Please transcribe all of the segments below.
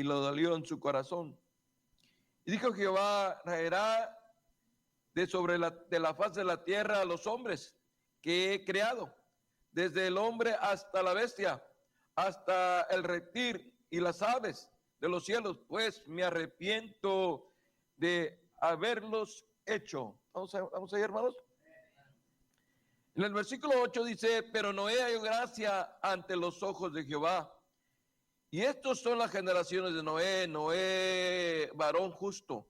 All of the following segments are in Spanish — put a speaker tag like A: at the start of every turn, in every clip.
A: y lo dolió en su corazón. Y dijo Jehová: raerá de la faz de la tierra a los hombres que he creado, desde el hombre hasta la bestia, hasta el reptil y las aves de los cielos, pues me arrepiento de haberlos hecho. Vamos ahí, hermanos. En el versículo 8 dice: pero Noé halló gracia ante los ojos de Jehová. Y estos son las generaciones de Noé. Noé, varón justo,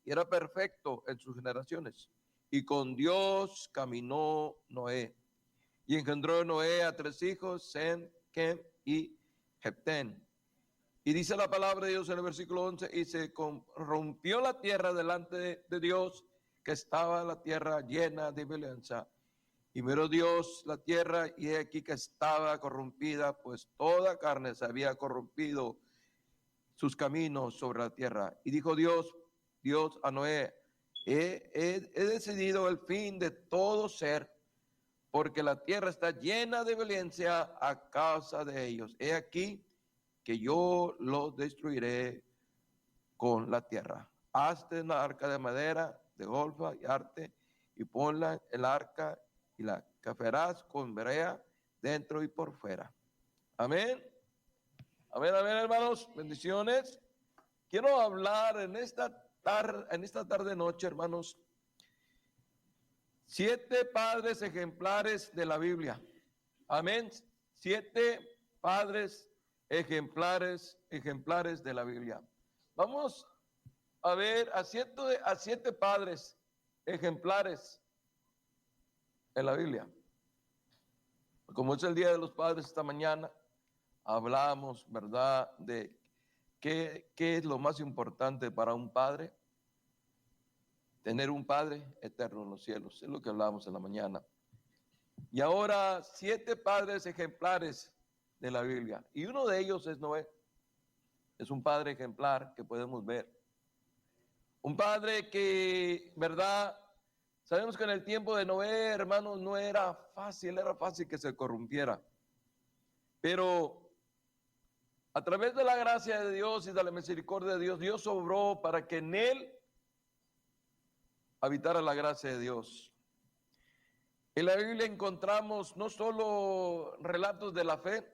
A: y era perfecto en sus generaciones. Y con Dios caminó Noé. Y engendró Noé a 3 hijos, Sem, Chem y Jepten. Y dice la palabra de Dios en el versículo 11: y se corrompió la tierra delante de Dios, que estaba la tierra llena de violencia. Y miró Dios la tierra, y he aquí que estaba corrompida, pues toda carne se había corrompido sus caminos sobre la tierra. Y dijo Dios a Noé: he decidido el fin de todo ser, porque la tierra está llena de violencia a causa de ellos. He aquí que yo los destruiré con la tierra. Hazte una arca de madera, de golfa y arte, y ponla en el arca, y la cafarás con brea dentro y por fuera. Amén. Amén, amén, hermanos. Bendiciones. Quiero hablar en esta tarde noche, hermanos, 7 padres ejemplares de la Biblia. Amén. 7 padres ejemplares de la Biblia. Vamos a ver a 7 padres ejemplares en la Biblia. Como es el Día de los Padres esta mañana, hablamos, ¿verdad?, de qué es lo más importante para un padre. Tener un Padre eterno en los cielos, es lo que hablamos en la mañana. Y ahora 7 padres ejemplares de la Biblia, y uno de ellos es Noé. Es un padre ejemplar que podemos ver. Un padre que, ¿verdad? Sabemos que en el tiempo de Noé, hermanos, no era fácil que se corrompiera. Pero a través de la gracia de Dios y de la misericordia de Dios, Dios obró para que en él habitara la gracia de Dios. En la Biblia encontramos no solo relatos de la fe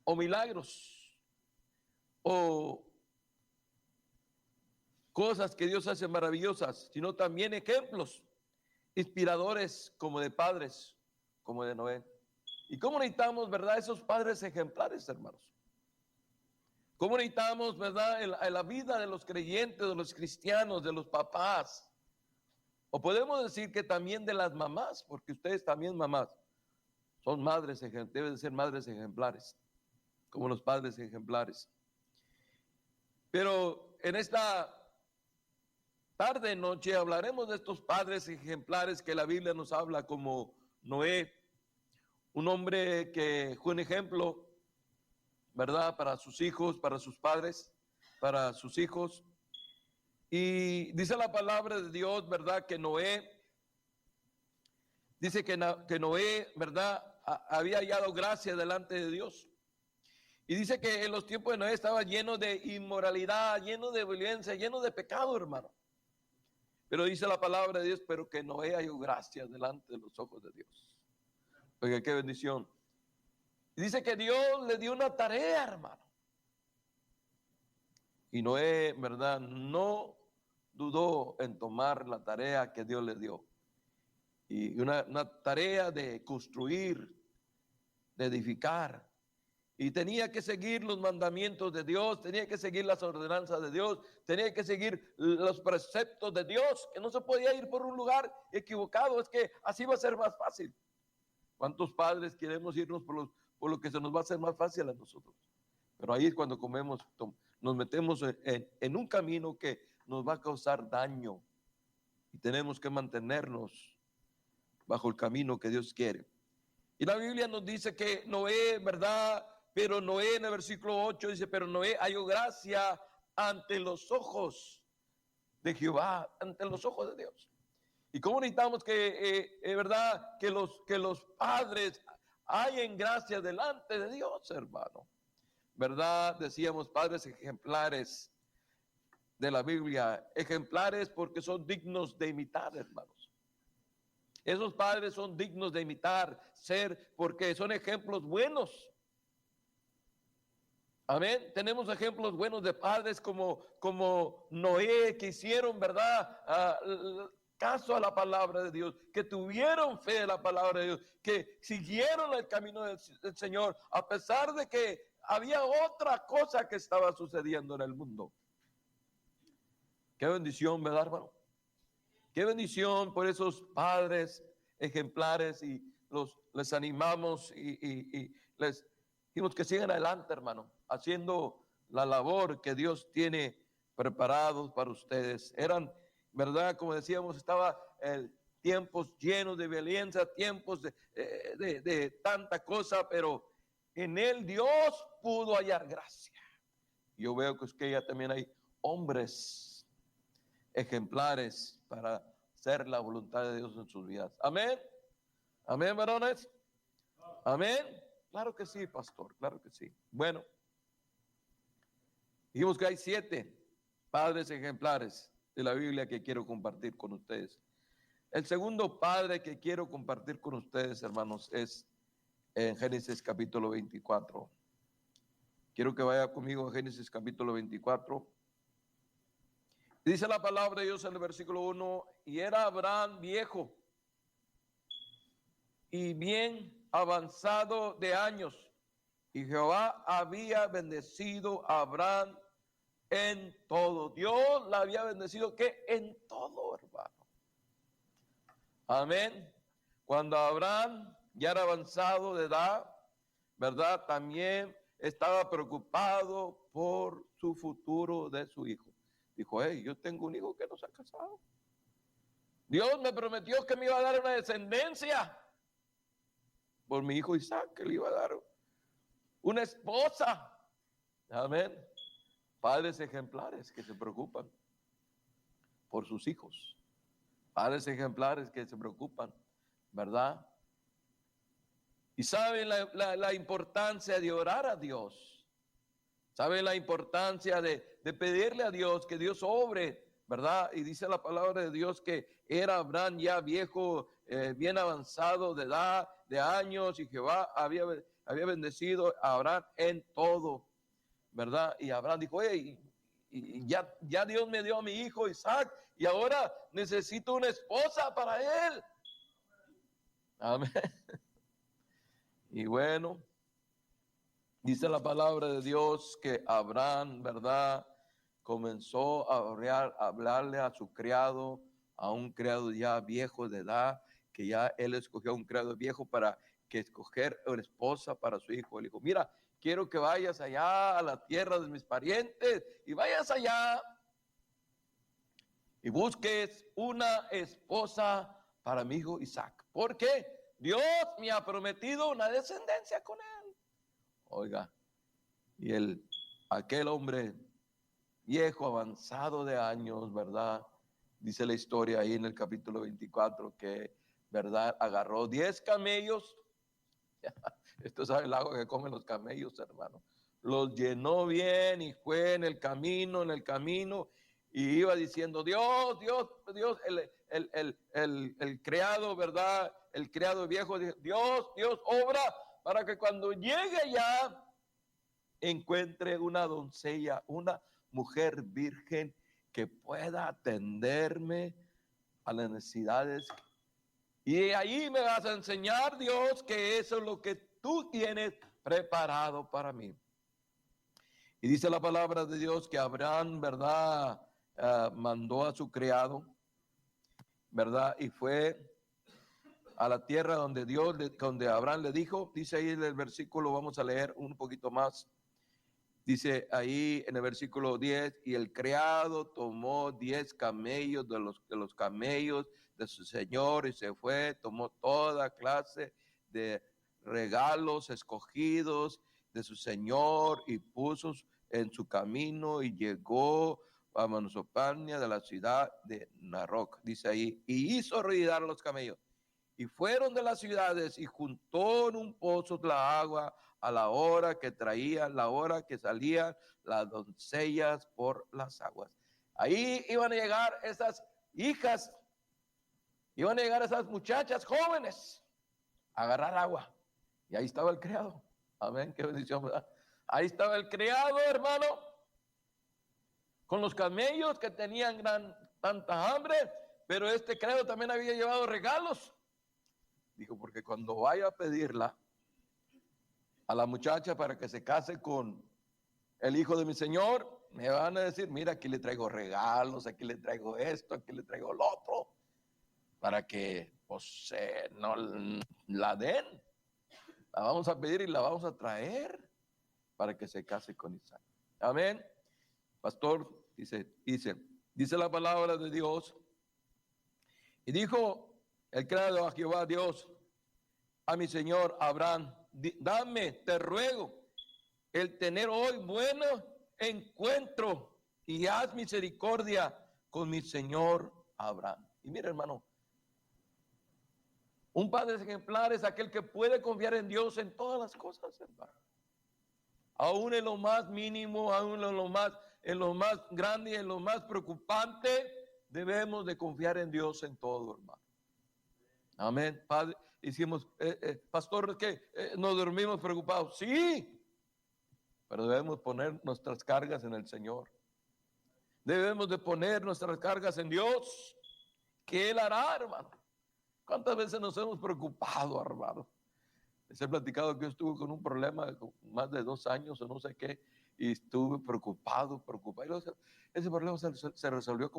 A: o milagros o cosas que Dios hace maravillosas, sino también ejemplos inspiradores como de padres, como de Noé. ¿Y cómo necesitamos, verdad, esos padres ejemplares, hermanos? ¿Cómo necesitamos, verdad, en la vida de los creyentes, de los cristianos, de los papás? O podemos decir que también de las mamás, porque ustedes también mamás son madres, deben de ser madres ejemplares, como los padres ejemplares. Pero en esta tarde, noche, hablaremos de estos padres ejemplares que la Biblia nos habla, como Noé, un hombre que fue un ejemplo, ¿verdad?, para sus hijos, para sus padres, para sus hijos. Y dice la palabra de Dios, ¿verdad?, que Noé, dice que Noé, ¿verdad?, había hallado gracia delante de Dios. Y dice que en los tiempos de Noé estaba lleno de inmoralidad, lleno de violencia, lleno de pecado, hermano. Pero dice la palabra de Dios, pero que Noé halló gracia delante de los ojos de Dios. Oiga, qué bendición. Y dice que Dios le dio una tarea, hermano. Y Noé, ¿verdad?, no dudó en tomar la tarea que Dios le dio. Y una tarea de construir, de edificar. Y tenía que seguir los mandamientos de Dios, tenía que seguir las ordenanzas de Dios, tenía que seguir los preceptos de Dios, que no se podía ir por un lugar equivocado, es que así va a ser más fácil. ¿Cuántos padres queremos irnos por lo que se nos va a hacer más fácil a nosotros? Pero ahí es cuando nos metemos en un camino que nos va a causar daño y tenemos que mantenernos bajo el camino que Dios quiere. Y la Biblia nos dice que Noé, ¿verdad?, pero Noé en el versículo 8 dice, pero Noé halló gracia ante los ojos de Jehová, ante los ojos de Dios. ¿Y cómo necesitamos que, verdad, que los padres hallen gracia delante de Dios, hermano? ¿verdad? Decíamos padres ejemplares de la Biblia, ejemplares porque son dignos de imitar, hermanos. Esos padres son dignos de imitar, ser, porque son ejemplos buenos. Amén. Tenemos ejemplos buenos de padres como Noé, que hicieron, ¿verdad? Caso a la palabra de Dios, que tuvieron fe en la palabra de Dios, que siguieron el camino del Señor, a pesar de que había otra cosa que estaba sucediendo en el mundo. Qué bendición, ¿verdad, hermano? Qué bendición por esos padres ejemplares, y les animamos y les dijimos que sigan adelante, hermano, haciendo la labor que Dios tiene preparados para ustedes. Eran, ¿verdad? Como decíamos, estaba tiempos llenos de violencia, tiempos de tanta cosa, pero en él Dios pudo hallar gracia. Yo veo que es que ya también hay hombres ejemplares para hacer la voluntad de Dios en sus vidas. Amén. Amén, varones. Amén. Claro que sí, pastor, claro que sí. Bueno, dijimos que hay 7 padres ejemplares de la Biblia que quiero compartir con ustedes. El segundo padre que quiero compartir con ustedes, hermanos, es en Génesis capítulo 24. Quiero que vaya conmigo a Génesis capítulo 24. Dice la palabra de Dios en el versículo 1, y era Abraham viejo y bien avanzado de años, y Jehová había bendecido a Abraham en todo. Dios la había bendecido, ¿qué? En todo, hermano. Amén. Cuando Abraham ya era avanzado de edad, ¿verdad? También estaba preocupado por su futuro de su hijo. Dijo, hey, yo tengo un hijo que no se ha casado. Dios me prometió que me iba a dar una descendencia por mi hijo Isaac, que le iba a dar una esposa. Amén. Padres ejemplares que se preocupan por sus hijos. Padres ejemplares que se preocupan, ¿verdad? Y saben la importancia de orar a Dios. Saben la importancia de pedirle a Dios que Dios obre, ¿verdad? Y dice la palabra de Dios que era Abraham ya viejo, bien avanzado de edad, de años, y Jehová había bendecido a Abraham en todo, ¿verdad? Y Abraham dijo, oye, y ya Dios me dio a mi hijo Isaac, y ahora necesito una esposa para él. Amén. Y bueno, dice la palabra de Dios que Abraham, ¿verdad?, comenzó a hablarle a su criado, a un criado ya viejo de edad, que ya él escogió a un criado viejo para que escoger una esposa para su hijo. Él dijo, mira, quiero que vayas allá a la tierra de mis parientes y vayas allá y busques una esposa para mi hijo Isaac. ¿Por qué? Dios me ha prometido una descendencia con él. Oiga, y aquel hombre viejo, avanzado de años, ¿verdad? Dice la historia ahí en el capítulo 24 que, ¿verdad?, agarró 10 camellos. Esto es el agua que comen los camellos, hermano. Los llenó bien y fue en el camino, y iba diciendo, Dios, el criado, ¿verdad? El criado viejo, Dios, obra para que cuando llegue allá encuentre una doncella, una mujer virgen que pueda atenderme a las necesidades. Y ahí me vas a enseñar, Dios, que eso es lo que tú tienes preparado para mí. Y dice la palabra de Dios que Abraham, ¿verdad?, mandó a su criado, ¿verdad?, y fue a la tierra donde Abraham le dijo. Dice ahí en el versículo, vamos a leer un poquito más. Dice ahí en el versículo 10, y el criado tomó 10 camellos de los camellos de su señor y se fue, tomó toda clase de regalos escogidos de su señor y puso en su camino y llegó a Mesopotania de la ciudad de Naroc. Dice ahí, y hizo ruidar a los camellos. Y fueron de las ciudades y juntó en un pozo la agua a la hora que traían, la hora que salían las doncellas por las aguas. Ahí iban a llegar esas hijas, iban a llegar esas muchachas jóvenes a agarrar agua. Y ahí estaba el criado. Amén, qué bendición, ¿verdad? Ahí estaba el criado, hermano, con los camellos que tenían tanta hambre, pero este criado también había llevado regalos. Dijo, porque cuando vaya a pedirla a la muchacha para que se case con el hijo de mi señor, me van a decir, mira, aquí le traigo regalos, aquí le traigo esto, aquí le traigo lo otro, para que pues no la den. La vamos a pedir y la vamos a traer para que se case con Isaac. Amén. Pastor, dice la palabra de Dios. Y dijo el criado a Jehová Dios, a mi señor Abraham, dame, te ruego, el tener hoy bueno encuentro y haz misericordia con mi señor Abraham. Y mira, hermano, un padre ejemplar es aquel que puede confiar en Dios en todas las cosas, hermano. Aún en lo más mínimo, aún en lo más grande y en lo más preocupante, debemos de confiar en Dios en todo, hermano. Amén. Padre, hicimos, pastor, que nos dormimos preocupados. Sí, pero debemos poner nuestras cargas en el Señor. Debemos de poner nuestras cargas en Dios, que Él hará, hermano. ¿Cuántas veces nos hemos preocupado, hermano? Les he platicado que yo estuve con un problema de más de 2 años o no sé qué, y estuve preocupado. Y ese problema se resolvió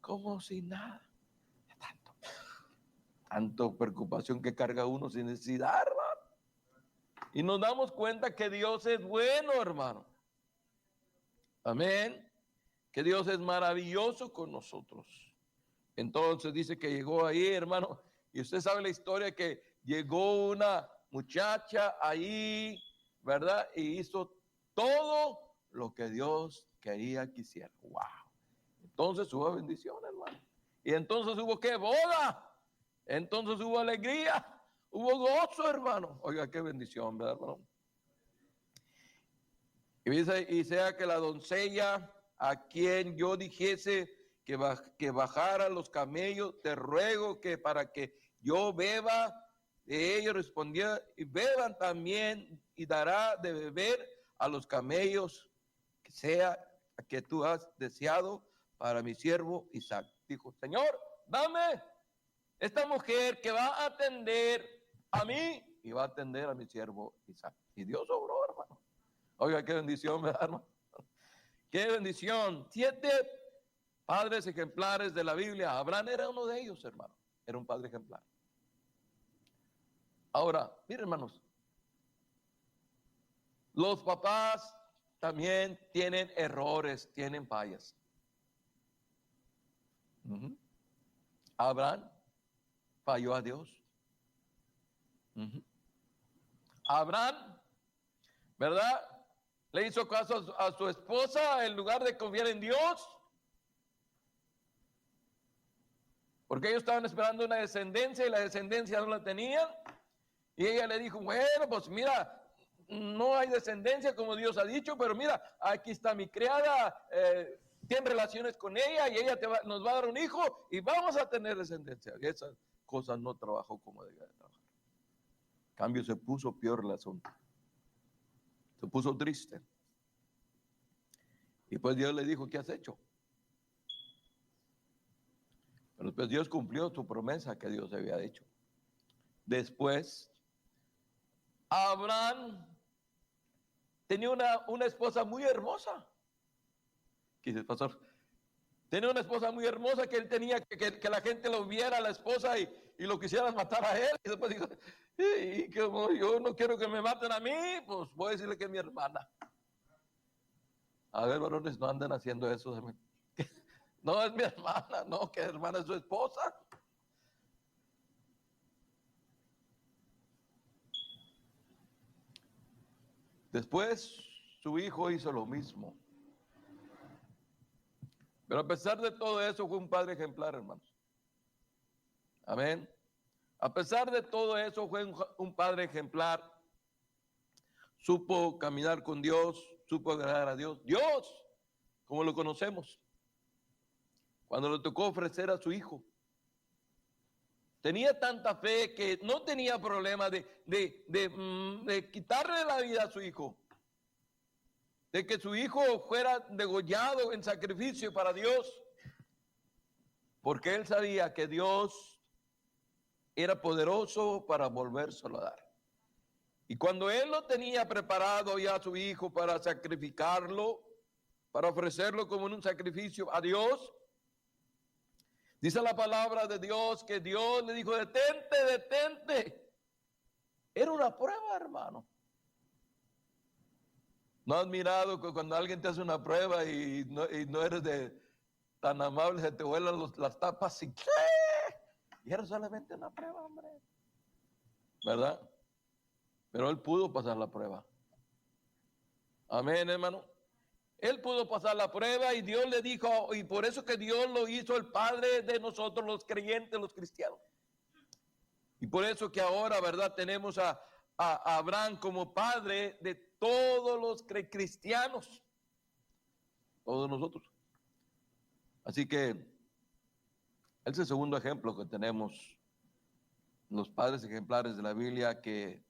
A: como si nada. Tanto preocupación que carga uno sin necesidad, hermano. Y nos damos cuenta que Dios es bueno, hermano. Amén. Que Dios es maravilloso con nosotros. Entonces dice que llegó ahí, hermano, y usted sabe la historia que llegó una muchacha ahí, ¿verdad? Y hizo todo lo que Dios quería que hiciera. ¡Wow! Entonces hubo bendición, hermano. Y entonces hubo ¿qué? Boda. Entonces hubo alegría, hubo gozo, hermano. Oiga, qué bendición, ¿verdad, hermano? Y dice, y sea que la doncella a quien yo dijese que bajara los camellos, te ruego que para que yo beba de ellos, respondía, y beban también, y dará de beber a los camellos, que sea que tú has deseado para mi siervo Isaac. Dijo, Señor, dame esta mujer que va a atender a mí y va a atender a mi siervo Isaac. Y Dios obró, hermano. Oiga, qué bendición, ¿verdad, hermano? Qué bendición. 7 padres ejemplares de la Biblia. Abraham era uno de ellos, hermano. Era un padre ejemplar. Ahora, miren, hermanos, los papás también tienen errores, tienen fallas. Abraham falló a Dios. Abraham, ¿verdad? Le hizo caso a su esposa en lugar de confiar en Dios. Porque ellos estaban esperando una descendencia y la descendencia no la tenían. Y ella le dijo, bueno, pues mira, no hay descendencia como Dios ha dicho, pero mira, aquí está mi criada, tiene relaciones con ella y ella nos va a dar un hijo y vamos a tener descendencia. Y esa cosa no trabajó como debía de trabajar. En cambio, se puso peor el asunto. Se puso triste. Y pues Dios le dijo, ¿qué has hecho? Pero después Dios cumplió su promesa que Dios había hecho. Después, Abraham tenía una esposa muy hermosa. ¿Qué dice el pastor? Tenía una esposa muy hermosa que él tenía que la gente lo viera a la esposa y lo quisieran matar a él. Y después dijo, y como yo no quiero que me maten a mí, pues voy a decirle que es mi hermana. A ver, varones, no anden haciendo eso. No es mi hermana, no, que hermana es su esposa. Después su hijo hizo lo mismo. Pero a pesar de todo eso fue un padre ejemplar, hermanos. Amén. A pesar de todo eso fue un padre ejemplar. supo caminar con Dios, supo agradar a Dios. Dios, como lo conocemos, cuando le tocó ofrecer a su hijo, tenía tanta fe que no tenía problema de quitarle la vida a su hijo, de que su hijo fuera degollado en sacrificio para Dios, porque él sabía que Dios era poderoso para volvérselo a dar. Y cuando él lo tenía preparado ya a su hijo para sacrificarlo, para ofrecerlo como un sacrificio a Dios, dice la palabra de Dios que Dios le dijo, detente, detente. Era una prueba, hermano. ¿No has mirado que cuando alguien te hace una prueba y no eres tan amable, se te vuelan las tapas y ¿qué? Y era solamente una prueba, hombre. ¿Verdad? Pero él pudo pasar la prueba. Amén, hermano. Él pudo pasar la prueba y Dios le dijo, y por eso que Dios lo hizo el Padre de nosotros los creyentes, los cristianos. Y por eso que ahora, ¿verdad? Tenemos a Abraham como padre de todos los cristianos. Todos nosotros. Así que, ese es el segundo ejemplo que tenemos. Los padres ejemplares de la Biblia que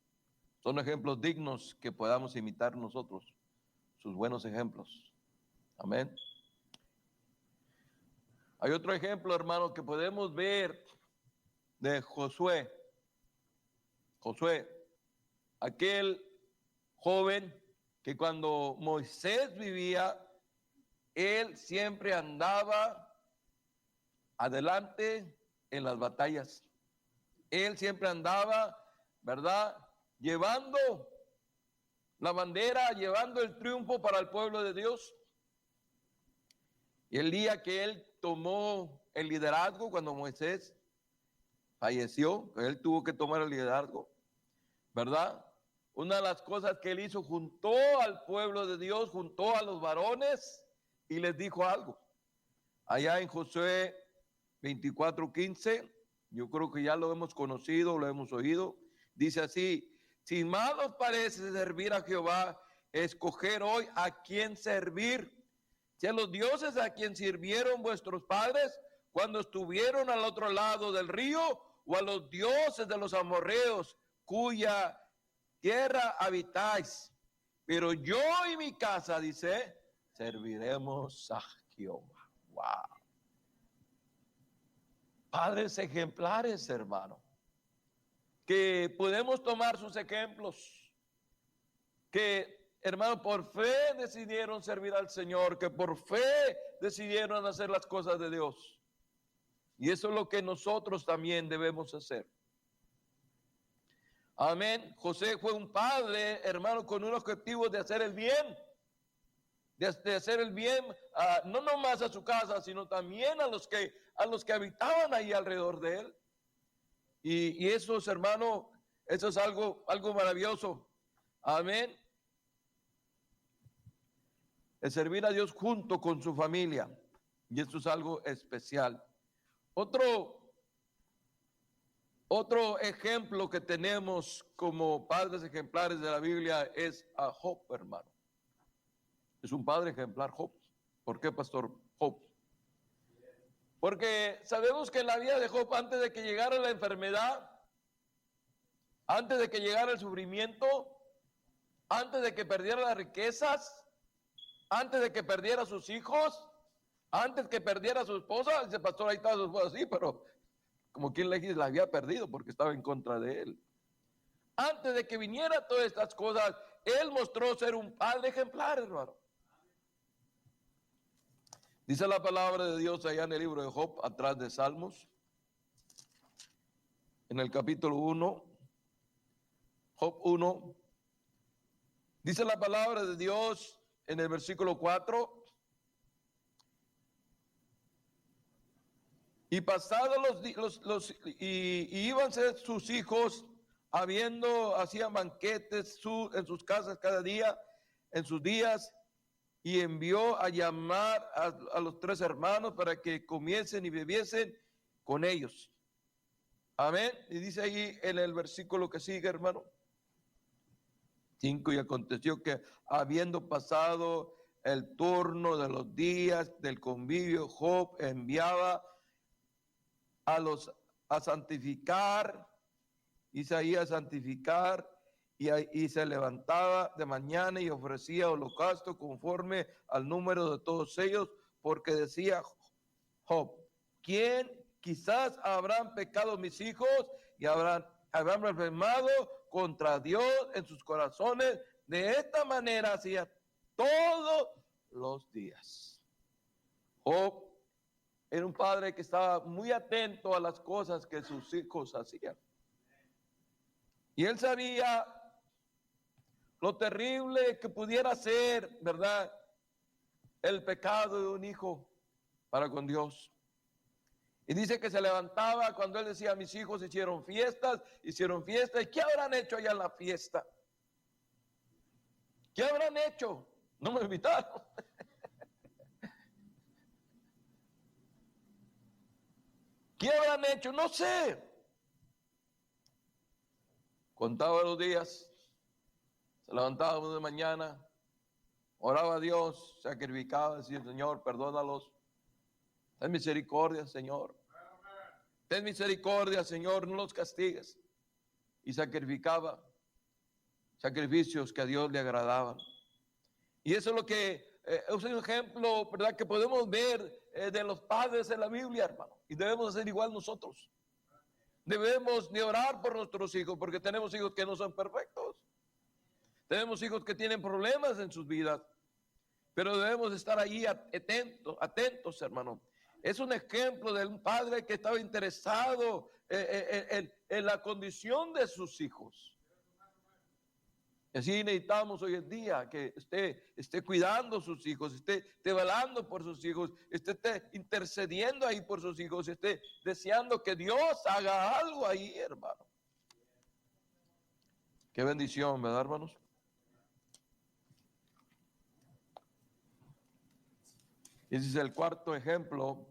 A: son ejemplos dignos que podamos imitar nosotros. Sus buenos ejemplos. Amén. Hay otro ejemplo, hermano, que podemos ver de Josué. Josué, aquel joven que cuando Moisés vivía, él siempre andaba adelante en las batallas. Él siempre andaba, ¿verdad? Llevando la bandera, llevando el triunfo para el pueblo de Dios. Y el día que él tomó el liderazgo, cuando Moisés falleció, él tuvo que tomar el liderazgo, ¿verdad? Una de las cosas que él hizo, juntó al pueblo de Dios, juntó a los varones y les dijo algo. Allá en Josué 24:15, yo creo que ya lo hemos conocido, lo hemos oído, dice así, si más os parece servir a Jehová, escoger hoy a quién servir, si a los dioses a quien sirvieron vuestros padres cuando estuvieron al otro lado del río, o a los dioses de los amorreos cuya tierra habitáis. Pero yo y mi casa, dice, serviremos a Jehová. Wow. Padres ejemplares, hermano, que podemos tomar sus ejemplos, que, hermano, por fe decidieron servir al Señor, que por fe decidieron hacer las cosas de Dios. Y eso es lo que nosotros también debemos hacer. Amén. José fue un padre, hermano, con un objetivo de hacer el bien. De hacer el bien, no nomás a su casa, sino también a los que habitaban ahí alrededor de él. Y eso, hermano, eso es algo maravilloso. Amén. El servir a Dios junto con su familia. Y eso es algo especial. Otro ejemplo que tenemos como padres ejemplares de la Biblia es a Job, hermano. Es un padre ejemplar, Job. ¿Por qué, pastor? Job. Porque sabemos que en la vida de Job, antes de que llegara la enfermedad, antes de que llegara el sufrimiento, antes de que perdiera las riquezas, antes de que perdiera sus hijos, antes que perdiera a su esposa, dice, pastor, ahí estaba su esposa, sí, pero como quien le dice, la había perdido porque estaba en contra de él. Antes de que viniera todas estas cosas, él mostró ser un padre ejemplar, hermano. Dice la palabra de Dios allá en el libro de Job, atrás de Salmos, en el capítulo 1, Job 1, dice la palabra de Dios en el versículo 4, y pasados y íbanse sus hijos, hacían banquetes en sus casas cada día, en sus días, y envió a llamar a los 3 hermanos para que comiesen y bebiesen con ellos. Amén. Y dice ahí en el versículo que sigue, hermano. 5. Y aconteció que habiendo pasado el turno de los días del convivio, Job enviaba a santificar, Isaías a santificar, y se levantaba de mañana y ofrecía holocausto conforme al número de todos ellos, porque decía Job, ¿quién quizás habrán pecado mis hijos y habrán blasfemado contra Dios en sus corazones? De esta manera hacía todos los días. Job era un padre que estaba muy atento a las cosas que sus hijos hacían. Y él sabía lo terrible que pudiera ser, ¿verdad?, el pecado de un hijo para con Dios. Y dice que se levantaba cuando él decía, mis hijos hicieron fiestas. ¿Y qué habrán hecho allá en la fiesta? ¿Qué habrán hecho? No me invitaron. ¿Qué habrán hecho? No sé. Contaba los días, se levantaba de mañana, oraba a Dios, sacrificaba, decía, Señor, perdónalos. Ten misericordia, Señor. Ten misericordia, Señor, no los castigues. Y sacrificaba sacrificios que a Dios le agradaban. Y eso es lo que es un ejemplo, ¿verdad?, que podemos ver de los padres en la Biblia, hermano. Y debemos hacer igual nosotros. Debemos de orar por nuestros hijos, porque tenemos hijos que no son perfectos. Tenemos hijos que tienen problemas en sus vidas. Pero debemos estar ahí atentos, hermano. Es un ejemplo de un padre que estaba interesado en la condición de sus hijos. Así necesitamos hoy en día que esté cuidando a sus hijos, esté velando por sus hijos, esté intercediendo ahí por sus hijos, esté deseando que Dios haga algo ahí, hermano. Qué bendición, ¿verdad, hermanos? Ese es el cuarto ejemplo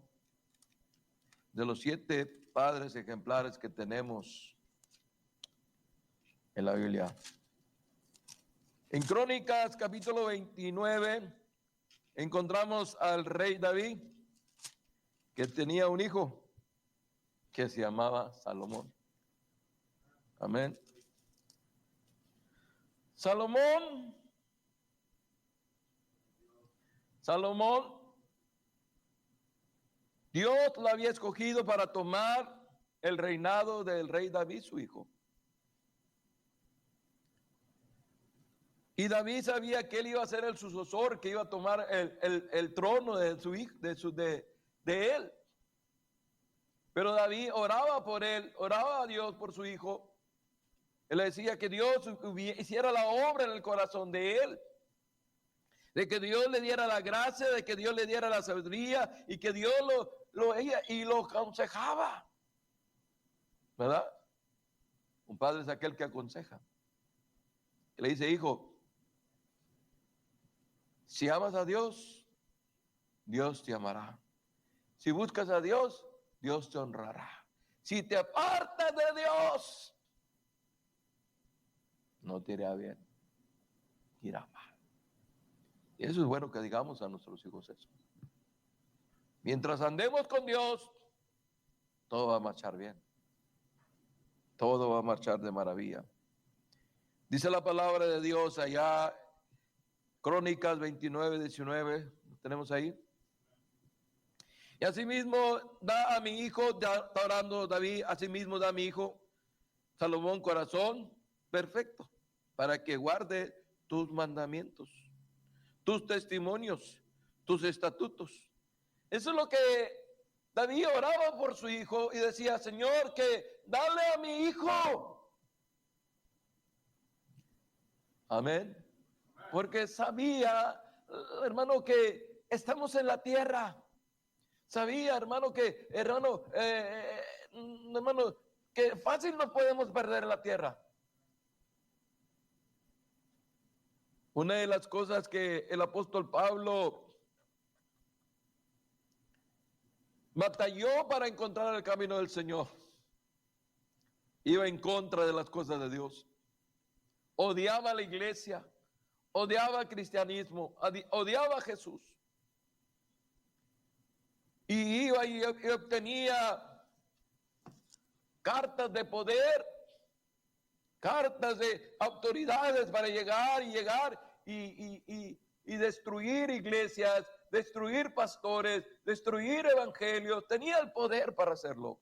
A: de los 7 padres ejemplares que tenemos en la Biblia. En Crónicas, capítulo 29, encontramos al rey David, que tenía un hijo que se llamaba Salomón. Amén. Salomón, Dios lo había escogido para tomar el reinado del rey David, su hijo. Y David sabía que él iba a ser el sucesor, que iba a tomar el trono de su hijo, de él. Pero David oraba por él, oraba a Dios por su hijo. Él le decía que Dios hiciera la obra en el corazón de él. De que Dios le diera la gracia, de que Dios le diera la sabiduría y que Dios lo aconsejaba. ¿Verdad? Un padre es aquel que aconseja. Le dice, hijo, si amas a Dios, Dios te amará. Si buscas a Dios, Dios te honrará. Si te apartas de Dios, no te irá bien, te irá mal. Y eso es bueno que digamos a nuestros hijos eso. Mientras andemos con Dios, todo va a marchar bien. Todo va a marchar de maravilla. Dice la palabra de Dios allá, Crónicas 29, 19, ¿lo tenemos ahí? Y asimismo da a mi hijo, está orando David, asimismo da a mi hijo Salomón corazón perfecto, para que guarde tus mandamientos, tus testimonios, tus estatutos. Eso es lo que David oraba por su hijo y decía, Señor, que dale a mi hijo. Amén. Porque sabía, hermano, que estamos en la tierra. Sabía, hermano, hermano, que fácil no podemos perder la tierra. Una de las cosas que el apóstol Pablo batalló para encontrar el camino del Señor, iba en contra de las cosas de Dios. odiaba a la iglesia, odiaba al cristianismo, odiaba a Jesús. Y iba y obtenía cartas de poder, cartas de autoridades para llegar y destruir iglesias, destruir pastores, destruir evangelios. Tenía el poder para hacerlo.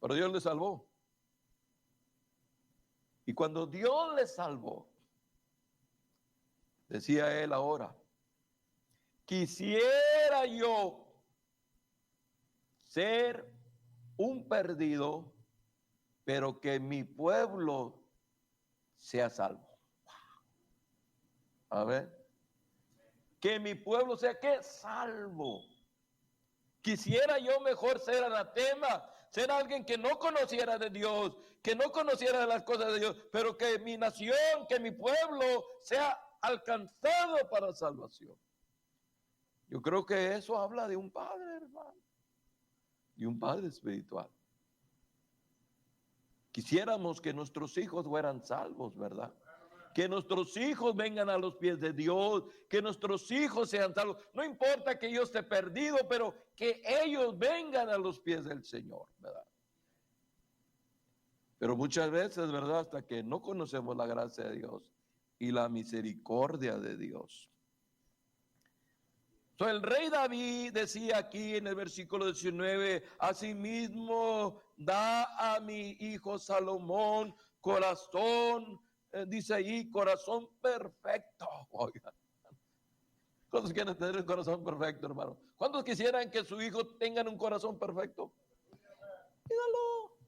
A: Pero Dios le salvó. Y cuando Dios le salvó, decía él ahora, quisiera yo ser un perdido, pero que mi pueblo sea salvo. A ver, que mi pueblo sea ¿qué? Salvo. Quisiera yo mejor ser anatema, ser alguien que no conociera de Dios, que no conociera de las cosas de Dios, pero que mi nación, que mi pueblo sea alcanzado para salvación. Yo creo que eso habla de un padre, hermano, de un padre espiritual. Quisiéramos que nuestros hijos fueran salvos, ¿verdad? Que nuestros hijos vengan a los pies de Dios, que nuestros hijos sean salvos. No importa que yo esté perdido, pero que ellos vengan a los pies del Señor, ¿verdad? Pero muchas veces, ¿verdad? Hasta que no conocemos la gracia de Dios y la misericordia de Dios. El rey David decía aquí en el versículo 19, asimismo da a mi hijo Salomón corazón, dice ahí, corazón perfecto. Oigan, ¿cuántos quieren tener el corazón perfecto, hermano? ¿Cuántos quisieran que su hijo tenga un corazón perfecto? Pídalo.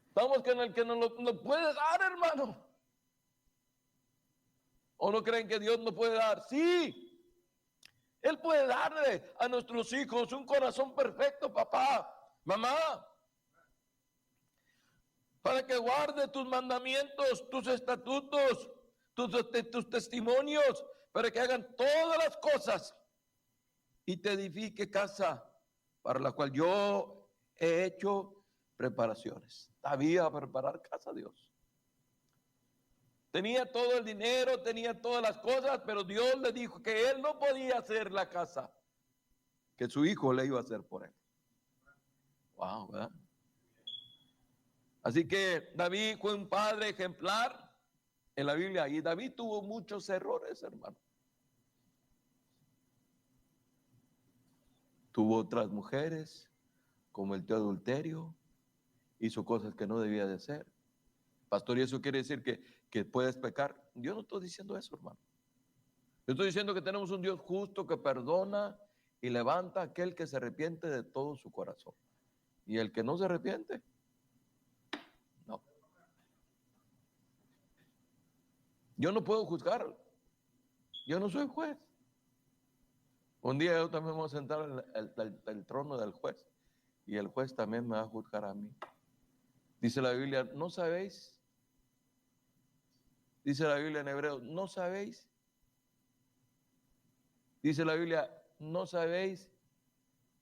A: Estamos con el que nos lo puede dar, hermano. ¿O no creen que Dios nos puede dar? Sí, Él puede darle a nuestros hijos un corazón perfecto, papá, mamá, para que guarde tus mandamientos, tus estatutos, tus testimonios, para que hagan todas las cosas y te edifique casa, para la cual yo he hecho preparaciones. Había preparar casa a Dios. Tenía todo el dinero, tenía todas las cosas, pero Dios le dijo que él no podía hacer la casa, que su hijo le iba a hacer por él. Wow, ¿verdad? Así que David fue un padre ejemplar en la Biblia y David tuvo muchos errores, hermano. Tuvo otras mujeres, cometió adulterio, hizo cosas que no debía de hacer. Pastor, ¿y eso quiere decir que puedes pecar? Yo no estoy diciendo eso, hermano. Yo estoy diciendo que tenemos un Dios justo que perdona y levanta a aquel que se arrepiente de todo su corazón. Y el que no se arrepiente, no. Yo no puedo juzgar. Yo no soy juez. Un día yo también me voy a sentar en el trono del juez. Y el juez también me va a juzgar a mí. Dice la Biblia, ¿no sabéis? Dice la Biblia en Hebreos, ¿no sabéis? Dice la Biblia, ¿no sabéis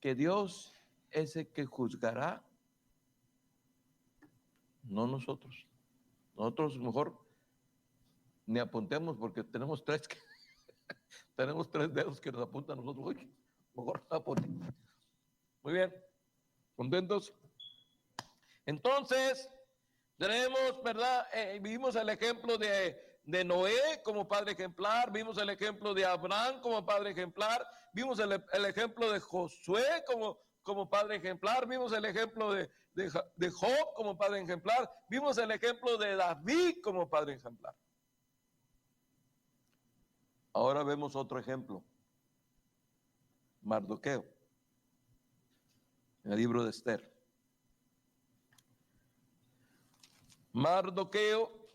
A: que Dios es el que juzgará? No nosotros. Nosotros mejor ni apuntemos porque tenemos tres dedos que nos apuntan a nosotros. Uy, mejor no apuntemos. Muy bien. ¿Contentos? Entonces, tenemos, ¿verdad? Vimos el ejemplo de Noé como padre ejemplar, vimos el ejemplo de Abraham como padre ejemplar, vimos el ejemplo de Josué como padre ejemplar, vimos el ejemplo de Job como padre ejemplar, vimos el ejemplo de David como padre ejemplar. Ahora vemos otro ejemplo, Mardoqueo, en el libro de Esther. Mardoqueo,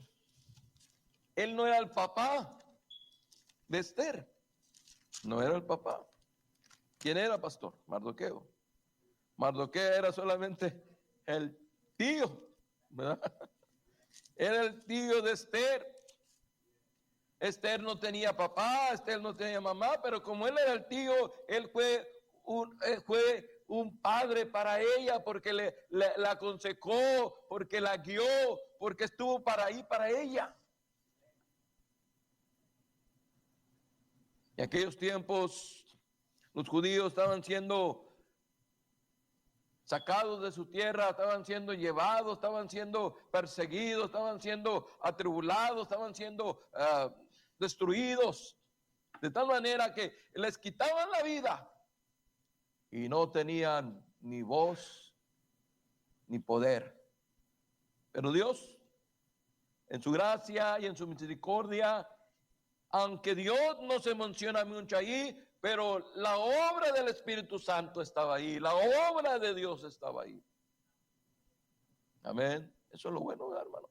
A: él no era el papá de Esther, no era el papá. ¿Quién era, pastor? Mardoqueo. Mardoqueo era solamente el tío, ¿verdad? Era el tío de Esther. Esther no tenía papá, Esther no tenía mamá, pero como él era el tío, él fue un padre para ella porque la aconsejó, porque la guió, porque estuvo para ahí, para ella. En aquellos tiempos los judíos estaban siendo sacados de su tierra, estaban siendo llevados, estaban siendo perseguidos, estaban siendo atribulados, estaban siendo destruidos, de tal manera que les quitaban la vida y no tenían ni voz ni poder. Pero Dios, en su gracia y en su misericordia, aunque Dios no se menciona mucho ahí, pero la obra del Espíritu Santo estaba ahí, la obra de Dios estaba ahí. Amén. Eso es lo bueno, hermano.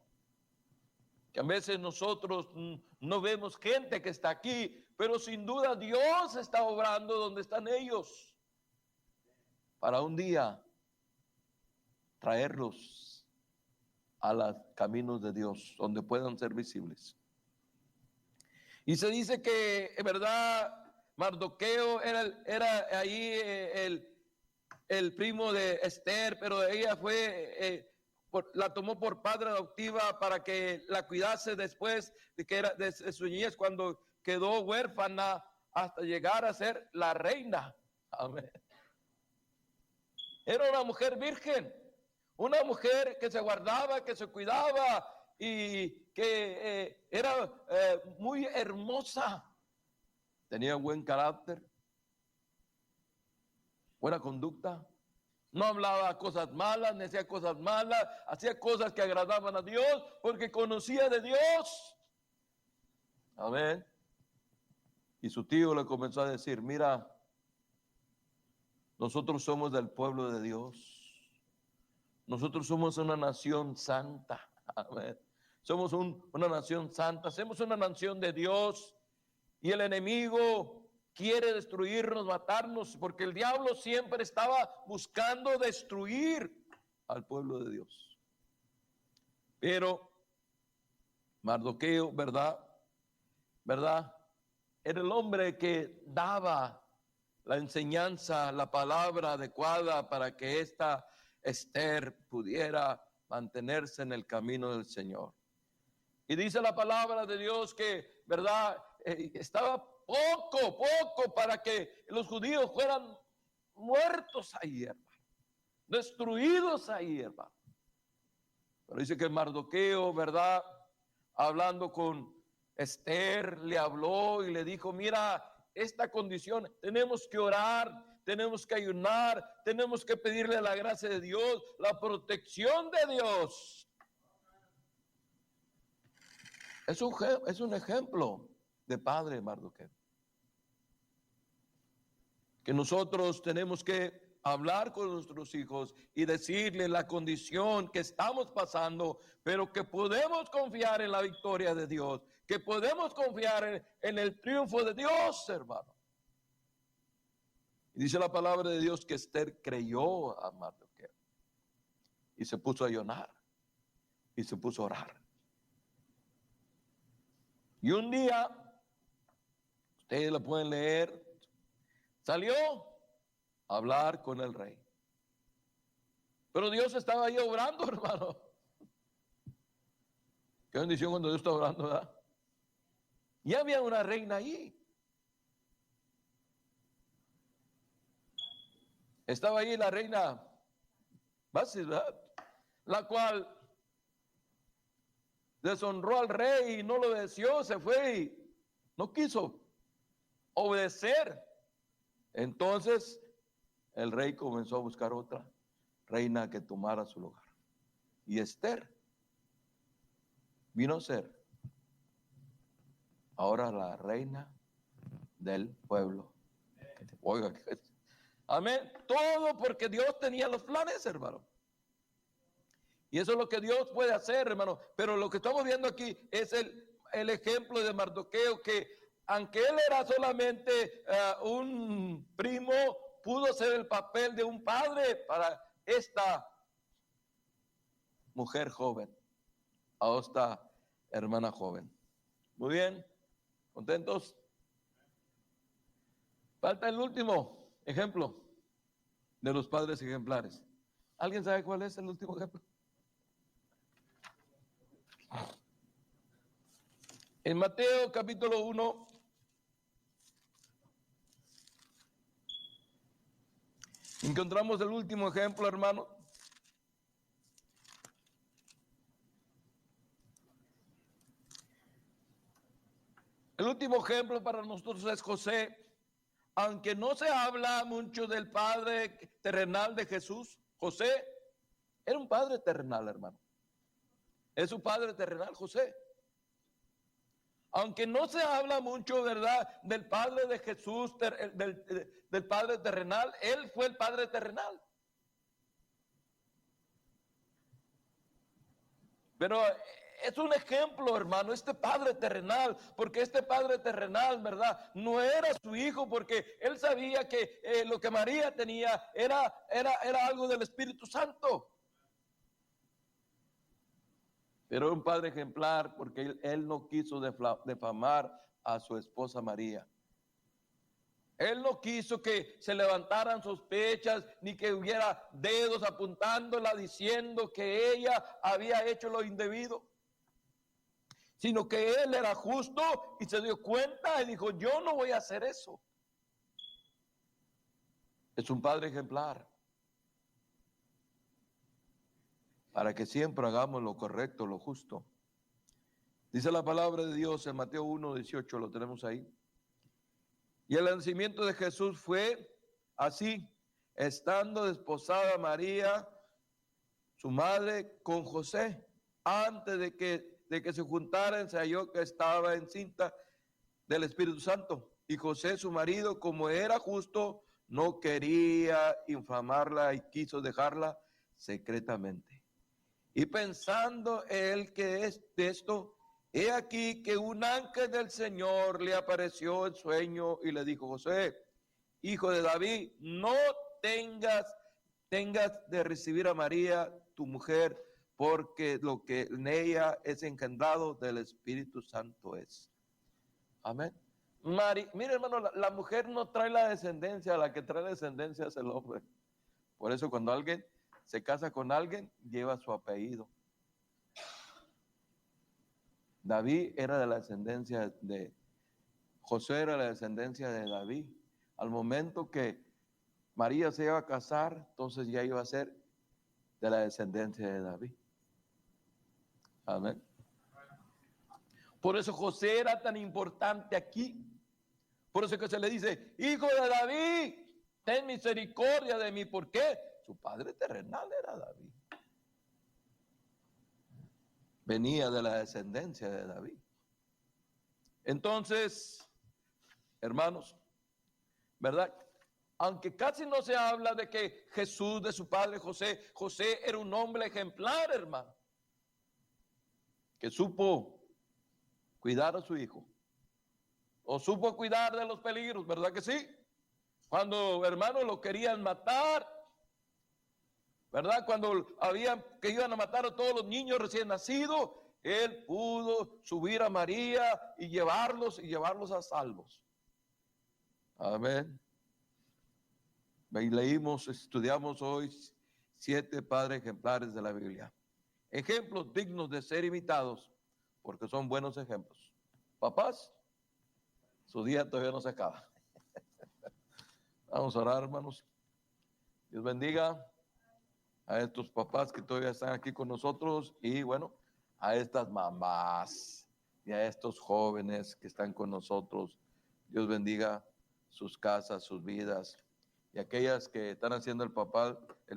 A: Que a veces nosotros no vemos gente que está aquí, pero sin duda Dios está obrando donde están ellos, para un día traerlos a los caminos de Dios, donde puedan ser visibles. Y se dice que, en verdad, Mardoqueo era ahí el primo de Esther, pero ella la tomó por padre adoptiva para que la cuidase después de que era de su niñez, cuando quedó huérfana hasta llegar a ser la reina. Amén. Era una mujer virgen, una mujer que se guardaba, que se cuidaba y que era muy hermosa. Tenía buen carácter, buena conducta. No hablaba cosas malas, ni hacía cosas malas, hacía cosas que agradaban a Dios porque conocía de Dios. Amén. Y su tío le comenzó a decir, mira, nosotros somos del pueblo de Dios. Nosotros somos una nación santa. Amén. Somos una nación santa, somos una nación de Dios. Y el enemigo quiere destruirnos, matarnos, porque el diablo siempre estaba buscando destruir al pueblo de Dios. Pero Mardoqueo, ¿verdad? Era el hombre que daba la enseñanza, la palabra adecuada para que esta Esther pudiera mantenerse en el camino del Señor. Y dice la palabra de Dios que, ¿verdad? Estaba poco para que los judíos fueran muertos ahí, hermano. Destruidos ahí, hermano. Pero dice que Mardoqueo, ¿verdad? Hablando con Esther, le habló y le dijo, mira, esta condición, tenemos que orar, tenemos que ayunar, tenemos que pedirle la gracia de Dios, la protección de Dios. Es un ejemplo de padre, Mardoqueo. Que nosotros tenemos que hablar con nuestros hijos y decirles la condición que estamos pasando, pero que podemos confiar en la victoria de Dios, que podemos confiar en el triunfo de Dios, hermano. Y dice la palabra de Dios que Esther creyó a Mardoqueo y se puso a ayunar y se puso a orar. Y un día, ustedes lo pueden leer, salió a hablar con el rey. Pero Dios estaba ahí obrando, hermano. Qué bendición cuando Dios está obrando, ¿verdad? Y había una reina ahí. Estaba ahí la reina Basis, ¿verdad? La cual deshonró al rey y no lo obedeció, se fue y no quiso obedecer. Entonces el rey comenzó a buscar otra reina que tomara su lugar. Y Esther vino a ser ahora la reina del pueblo. Oiga, amén. Todo porque Dios tenía los planes, hermano. Y eso es lo que Dios puede hacer, hermano. Pero lo que estamos viendo aquí es el ejemplo de Mardoqueo, que aunque él era solamente un primo, pudo hacer el papel de un padre para esta mujer joven, a esta hermana joven. Muy bien, ¿contentos? Falta el último ejemplo de los padres ejemplares. ¿Alguien sabe cuál es el último ejemplo? En Mateo capítulo 1, encontramos el último ejemplo, hermano. El último ejemplo para nosotros es José. Aunque no se habla mucho del padre terrenal de Jesús, José era un padre terrenal, hermano. Es su padre terrenal, José. Aunque no se habla mucho, ¿verdad?, del padre de Jesús, del padre terrenal, él fue el padre terrenal. Pero es un ejemplo, hermano, este padre terrenal, porque este padre terrenal, ¿verdad?, no era su hijo, porque él sabía que lo que María tenía era algo del Espíritu Santo. Pero un padre ejemplar, porque él no quiso defamar a su esposa María. Él no quiso que se levantaran sospechas, ni que hubiera dedos apuntándola diciendo que ella había hecho lo indebido, sino que él era justo y se dio cuenta y dijo, yo no voy a hacer eso. Es un padre ejemplar, para que siempre hagamos lo correcto, lo justo. Dice la palabra de Dios en Mateo 1:18, lo tenemos ahí. Y el nacimiento de Jesús fue así, estando desposada María, su madre, con José. Antes de que se juntaran, se halló que estaba encinta del Espíritu Santo. Y José, su marido, como era justo, no quería infamarla y quiso dejarla secretamente. Y pensando él que es de esto, he aquí que un ángel del Señor le apareció en sueño y le dijo, José, hijo de David, no tengas de recibir a María, tu mujer, porque lo que en ella es engendrado del Espíritu Santo es. Amén. Mire, hermano, la mujer no trae la descendencia, la que trae la descendencia es el hombre. Por eso cuando alguien se casa con alguien, lleva su apellido. David era de la descendencia de José, era de la descendencia de David. Al momento que María se iba a casar, entonces ya iba a ser de la descendencia de David. Amén. Por eso José era tan importante aquí. Por eso que se le dice, hijo de David, ten misericordia de mí. ¿Por qué? Su padre terrenal era David. Venía de la descendencia de David. Entonces, hermanos, ¿verdad? Aunque casi no se habla de que Jesús, de su padre José, José era un hombre ejemplar, hermano, que supo cuidar a su hijo, o supo cuidar de los peligros, ¿verdad que sí? Cuando, hermanos, lo querían matar, ¿verdad? Cuando que iban a matar a todos los niños recién nacidos, él pudo subir a María y llevarlos a salvos. Amén. Y estudiamos hoy 7 padres ejemplares de la Biblia. Ejemplos dignos de ser imitados, porque son buenos ejemplos. Papás, su día todavía no se acaba. Vamos a orar, hermanos. Dios bendiga a estos papás que todavía están aquí con nosotros y, bueno, a estas mamás y a estos jóvenes que están con nosotros. Dios bendiga sus casas, sus vidas. Y aquellas que están haciendo el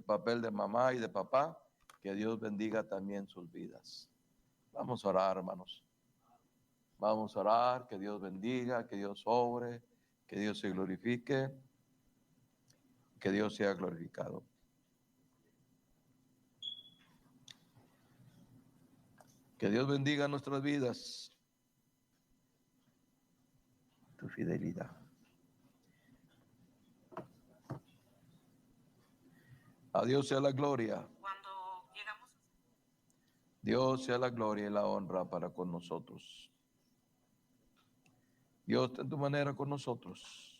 A: papel de mamá y de papá, que Dios bendiga también sus vidas. Vamos a orar, hermanos. Vamos a orar, que Dios bendiga, que Dios obre, que Dios se glorifique, que Dios sea glorificado. Que Dios bendiga nuestras vidas. Tu fidelidad. A Dios sea la gloria. Dios sea la gloria y la honra para con nosotros. Dios, de tu manera con nosotros.